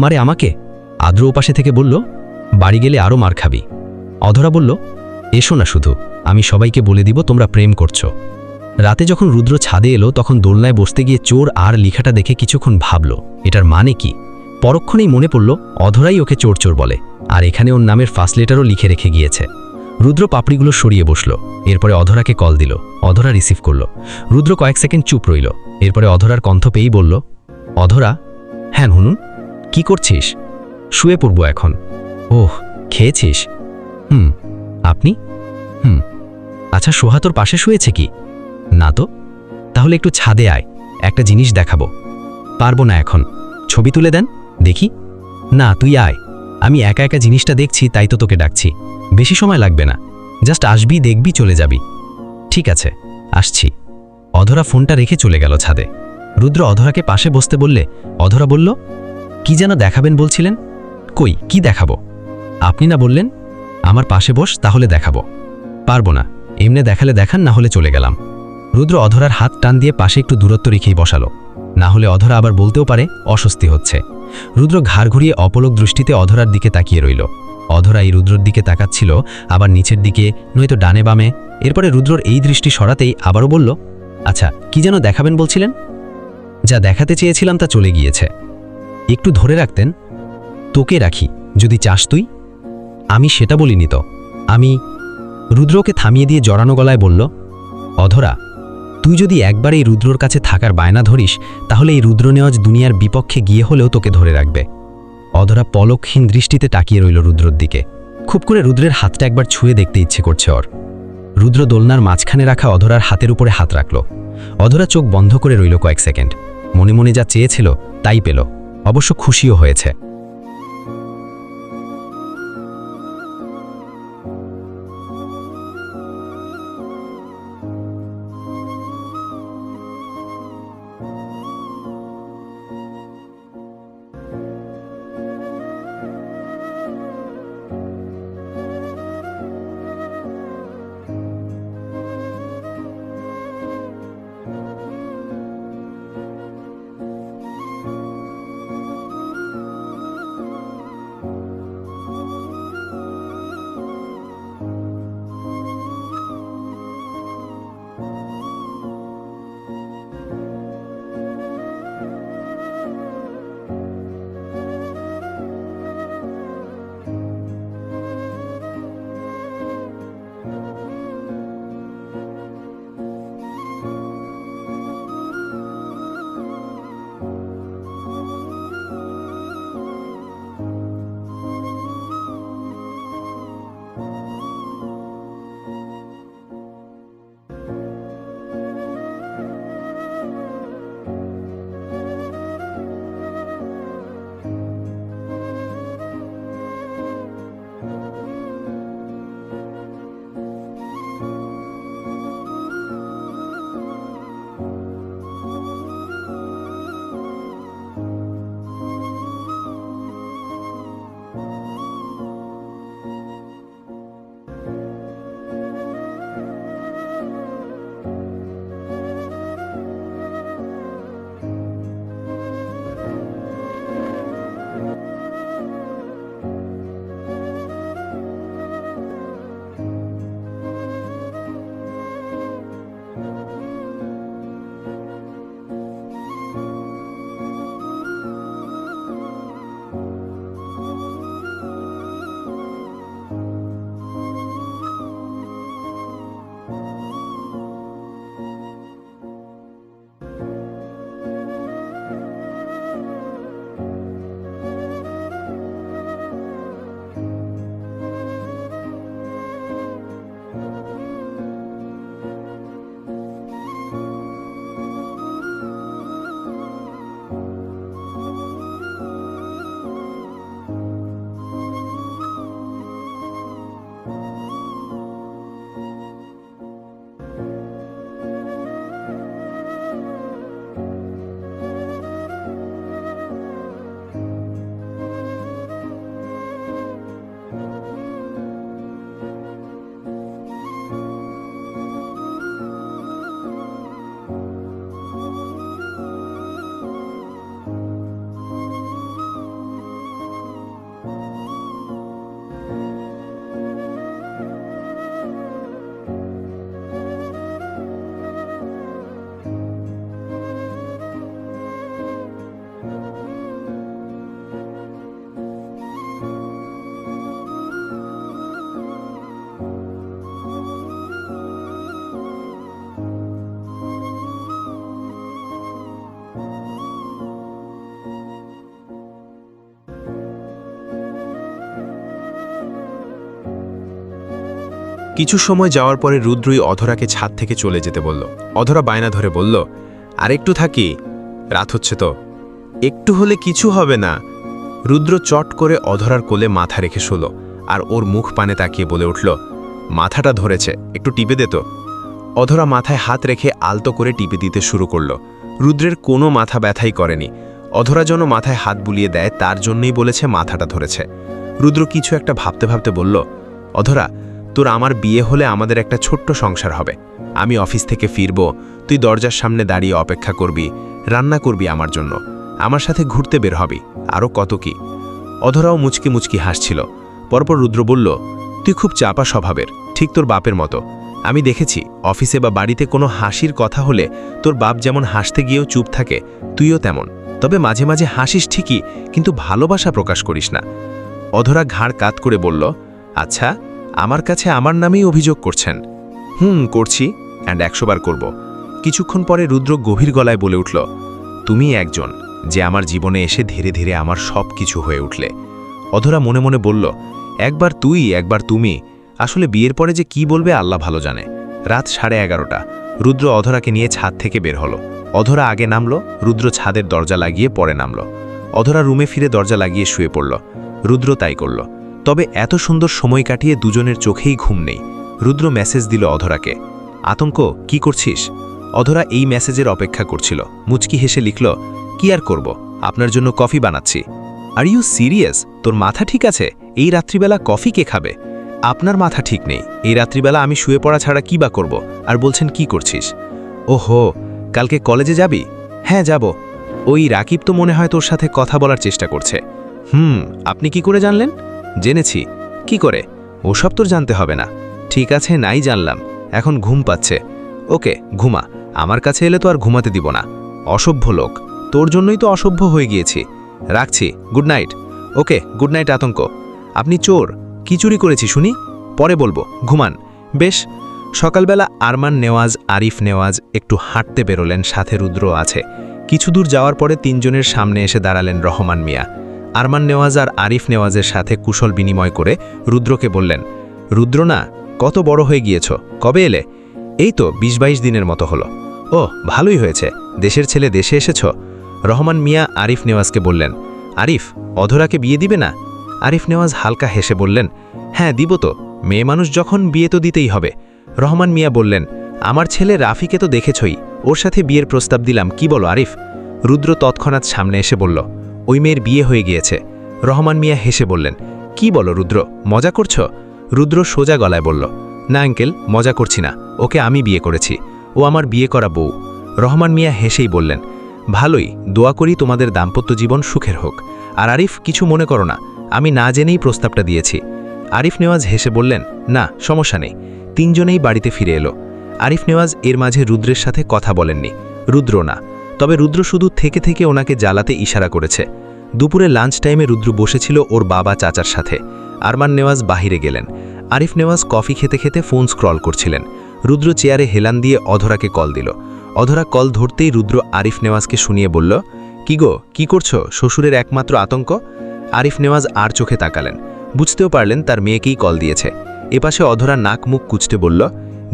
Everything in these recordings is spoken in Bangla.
মারে আমাকে? আদ্র ওপাশে থেকে বলল, বাড়ি গেলে আরও মার খাবি। অধরা বলল, এসো না, শুধু আমি সবাইকে বলে দিব তোমরা প্রেম করছো। রাতে যখন রুদ্র ছাদে এলো তখন দোলনায় বসতে গিয়ে চোর আর লেখাটা দেখে কিছুক্ষণ ভাবল এটার মানে কি। পরক্ষণেই মনে পড়ল অধরাই ওকে চোর চোর বলে, আর এখানে ওর নামের ফার্স্ট লেটারও লিখে রেখে গিয়েছে। রুদ্র পাপড়িগুলো সরিয়ে বসল। এরপরে অধরাকে কল দিল। অধরা রিসিভ করল। রুদ্র কয়েক সেকেন্ড চুপ রইল। এরপরে অধরার কণ্ঠ পেয়েই বলল, অধরা? হ্যাঁ হুনুন। কি করছিস? শুয়ে পড়ব এখন। ওহ, খেয়েছিস? আপনি? আচ্ছা, সোহা তোর পাশে শুয়েছে কি? না তো। তাহলে একটু ছাদে আয়, একটা জিনিস দেখাবো। পারবো না এখন। ছবি তুলে দেন দেখি। না, তুই আয়। আমি একা একা জিনিসটা দেখছি, তাই তো তোকে ডাকছি। বেশি সময় লাগবে না, জাস্ট আসবি, দেখবি, চলে যাবি। ঠিক আছে, আসছি। অধরা ফোনটা রেখে চলে গেল ছাদে। রুদ্র অধরাকে পাশে বসতে বললে অধরা বলল, কি যেন দেখাবেন বলছিলেন? কই, কি দেখাবো? আপনি না বললেন আমার পাশে বস, তাহলে দেখাবো। পারবো না, এমনে দেখালে দেখান, না হলে চলে গেলাম। রুদ্র অধরার হাত টান দিয়ে পাশে একটু দূরত্ব রেখেই বসালো, না হলে অধরা আবার বলতেও পারে অস্বস্তি হচ্ছে। রুদ্র ঘাড় ঘুরিয়ে অপলক দৃষ্টিতে অধরার দিকে তাকিয়ে রইল। অধরা এই রুদ্রর দিকে তাকাচ্ছিল, আবার নিচের দিকে, নয়তো ডানে বামে। এরপরে রুদ্রর এই দৃষ্টি সরাতেই আবারও বলল, আচ্ছা, কি যেন দেখাবেন বলছিলেন? যা দেখাতে চেয়েছিলাম তা চলে গিয়েছে। একটু ধরে রাখতেন। তোকে রাখি যদি চাস তুই। আমি সেটা বলিনি তো। আমি। রুদ্রকে থামিয়ে দিয়ে জড়ানো গলায় বলল, অধরা, তুই যদি একবার এই রুদ্রর কাছে থাকার বায়না ধরিস, তাহলে এই রুদ্র নেওয়াজ দুনিয়ার বিপক্ষে গিয়ে হলেও তোকে ধরে রাখবে। অধরা পলকহীন দৃষ্টিতে তাকিয়ে রইল রুদ্রর দিকে। খুব করে রুদ্রের হাতটা একবার ছুঁয়ে দেখতে ইচ্ছে করছে ওর। রুদ্র দোলনার মাঝখানে রাখা অধরার হাতের উপরে হাত রাখল। অধরা চোখ বন্ধ করে রইল কয়েক সেকেন্ড। মনে মনে যা চেয়েছিল তাই পেল, অবশ্য খুশিও হয়েছে। কিছু সময় যাওয়ার পরে রুদ্রই অধরাকে ছাদ থেকে চলে যেতে বলল। অধরা বায়না ধরে বলল, আর একটু থাকি, রাত হচ্ছে তো। একটু হলে কিছু হবে না। রুদ্র চট করে অধরার কোলে মাথা রেখে শুল, আর ওর মুখ পানে তাকিয়ে বলে উঠল, মাথাটা ধরেছে, একটু টিপে দে তো। অধরা মাথায় হাত রেখে আলতো করে টিপে দিতে শুরু করল। রুদ্রের কোনো মাথা ব্যথাই করেনি। অধরা যেন মাথায় হাত বুলিয়ে দেয়, তার জন্যই বলেছে মাথাটা ধরেছে। রুদ্র কিছু একটা ভাবতে ভাবতে বলল, অধরা, তোর আমার বিয়ে হলে আমাদের একটা ছোট্ট সংসার হবে। আমি অফিস থেকে ফিরব, তুই দরজার সামনে দাঁড়িয়ে অপেক্ষা করবি, রান্না করবি আমার জন্য, আমার সাথে ঘুরতে বের হবি, আরও কত কি। অধরাও মুচকি মুচকি হাসছিল। পরপর রুদ্র বলল, তুই খুব চাপা স্বভাবের, ঠিক তোর বাপের মতো। আমি দেখেছি অফিসে বা বাড়িতে কোনো হাসির কথা হলে তোর বাপ যেমন হাসতে গিয়েও চুপ থাকে, তুইও তেমন। তবে মাঝে মাঝে হাসিস ঠিকই, কিন্তু ভালোবাসা প্রকাশ করিস না। অধরা ঘাড় কাত করে বলল, আচ্ছা, আমার কাছে আমার নামেই অভিযোগ করছেন? করছি, অ্যান্ড 100 বার করব। কিছুক্ষণ পরে রুদ্র গভীর গলায় বলে উঠল, তুমি একজন যে আমার জীবনে এসে ধীরে ধীরে আমার সব কিছু হয়ে উঠলে। অধরা মনে মনে বলল, একবার তুই, একবার তুমি। আসলে বিয়ের পরে যে কি বলবে আল্লাহ ভালো জানে। রাত 11:30। রুদ্র অধরাকে নিয়ে ছাদ থেকে বের হলো। অধরা আগে নামলো, রুদ্র ছাদের দরজা লাগিয়ে পরে নামলো। অধরা রুমে ফিরে দরজা লাগিয়ে শুয়ে পড়ল। রুদ্র তাই করল। তবে এত সুন্দর সময় কাটিয়ে দুজনের চোখেই ঘুম নেই। রুদ্র মেসেজ দিল অধরাকে, আতঙ্ক, কি করছিস? অধরা এই মেসেজের অপেক্ষা করছিল। মুচকি হেসে লিখল, কি আর করব, আপনার জন্য কফি বানাচ্ছি। Are you serious? তোর মাথা ঠিক আছে? এই রাত্রিবেলা কফি কে খাবে? আপনার মাথা ঠিক নেই। এই রাত্রিবেলা আমি শুয়ে পড়া ছাড়া কি বা করব? আর বলছেন কি করছিস? ওহো, কালকে কলেজে যাবি? হ্যাঁ যাব। ওই রাকিব তো মনে হয় তোর সাথে কথা বলার চেষ্টা করছে। আপনি কি করে জানলেন? জেনেছি। কি করে? ওসব তোর জানতে হবে না। ঠিক আছে, নাই জানলাম। এখন ঘুম পাচ্ছে। ওকে, ঘুমা। আমার কাছে এলে তো আর ঘুমাতে দিব না। অসভ্য লোক। তোর জন্যই তো অসভ্য হয়ে গিয়েছি। রাখছি, গুড নাইট। ওকে, গুড নাইট আতঙ্ক। আপনি চোর। কি চুরি করেছি শুনি? পরে বলবো, ঘুমান। বেশ। সকালবেলা আরমান নেওয়াজ, আরিফ নেওয়াজ একটু হাঁটতে বেরোলেন, সাথে রুদ্র আছে। কিছু দূর যাওয়ার পরে তিনজনের সামনে এসে দাঁড়ালেন রহমান মিয়া। আরমান নেওয়াজ আর আরিফ নেওয়াজের সাথে কুশল বিনিময় করে রুদ্রকে বললেন, রুদ্র না, কত বড় হয়ে গিয়েছ, কবে এলে? এই তো 20-22 দিনের মতো হলো। ও, ভালোই হয়েছে, দেশের ছেলে দেশে এসেছ। রহমান মিয়া আরিফ নেওয়াজকে বললেন, আরিফ, অধরাকে বিয়ে দিবে না? আরিফ নেওয়াজ হালকা হেসে বললেন, হ্যাঁ দিব তো, মেয়ে মানুষ যখন, বিয়ে তো দিতেই হবে। রহমান মিয়া বললেন, আমার ছেলে রাফিকে তো দেখেছই, ওর সাথে বিয়ের প্রস্তাব দিলাম, কি বলো আরিফ? রুদ্র তৎক্ষণাৎ সামনে এসে বলল, ওই মেয়ের বিয়ে হয়ে গিয়েছে। রহমান মিয়া হেসে বললেন, কি বলো রুদ্র, মজা করছ? রুদ্র সোজা গলায় বলল, না আঙ্কেল, মজা করছি না, ওকে আমি বিয়ে করেছি, ও আমার বিয়ে করা বউ। রহমান মিয়া হেসেই বললেন, ভালোই, দোয়া করি তোমাদের দাম্পত্য জীবন সুখের হোক। আর আরিফ, কিছু মনে করো না, আমি না জেনেই প্রস্তাবটা দিয়েছি। আরিফ নেওয়াজ হেসে বললেন, না সমস্যা নেই। তিনজনেই বাড়িতে ফিরে এলো। আরিফ নেওয়াজ এর মাঝে রুদ্রের সাথে কথা বলেননি, রুদ্র না। তবে রুদ্র শুধু থেকে থেকে ওনাকে জ্বালাতে ইশারা করেছে। দুপুরে লাঞ্চ টাইমে রুদ্র বসেছিল ওর বাবা চাচার সাথে। আরমান নেওয়াজ বাহিরে গেলেন। আরিফ নেওয়াজ কফি খেতে খেতে ফোন স্ক্রল করছিলেন। রুদ্র চেয়ারে হেলান দিয়ে অধরাকে কল দিল। অধরা কল ধরতেই রুদ্র আরিফ নেওয়াজকে শুনিয়ে বলল, কি গো, কি করছো? শ্বশুরের একমাত্র আতঙ্ক? আরিফ নেওয়াজ আর চোখে তাকালেন। বুঝতেও পারলেন তার মেয়েকেই কল দিয়েছে। এপাশে অধরা নাক মুখ কুচতে বলল,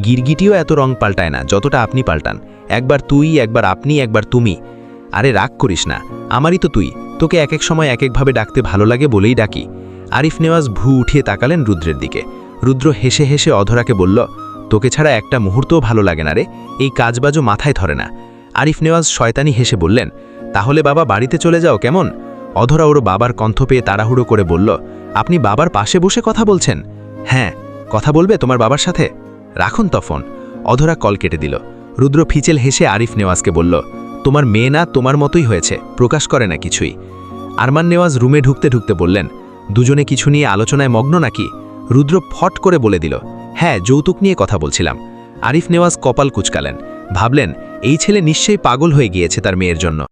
গিরগিটিও এত রং পাল্টায় না যতটা আপনি পাল্টান। একবার তুই, একবার আপনি, একবার তুমি। আরে রাগ করিস না, আমারই তো তুই। তোকে এক এক সময় এক একভাবে ডাকতে ভালো লাগে বলেই ডাকি। আরিফ নেওয়াজ ভ্রু উঠিয়ে তাকালেন রুদ্রের দিকে। রুদ্র হেসে হেসে অধরাকে বলল, তোকে ছাড়া একটা মুহূর্তও ভালো লাগে না রে, এই কাজবাজও মাথায় ধরে না। আরিফ নেওয়াজ শয়তানি হেসে বললেন, তাহলে বাবা বাড়িতে চলে যাও কেমন? অধরা ওর বাবার কণ্ঠ পেয়ে তাড়াহুড়ো করে বলল, আপনি বাবার পাশে বসে কথা বলছেন? হ্যাঁ, কথা বলবে তোমার বাবার সাথে? রাখুন তো ফোন। অধরা কল কেটে দিল। রুদ্র ফিচেল হেসে আরিফ নেওয়াজকে বলল, তোমার মেয়ে না তোমার মতোই হয়েছে, প্রকাশ করে না কিছুই। আরমান নেওয়াজ রুমে ঢুকতে ঢুকতে বললেন, দুজনে কিছু নিয়ে আলোচনায় মগ্ন নাকি? রুদ্র ফট করে বলে দিল, হ্যাঁ, যৌতুক নিয়ে কথা বলছিলাম। আরিফ নেওয়াজ কপাল কুচকালেন, ভাবলেন এই ছেলে নিশ্চয়ই পাগল হয়ে গিয়েছে তার মেয়ের জন্য।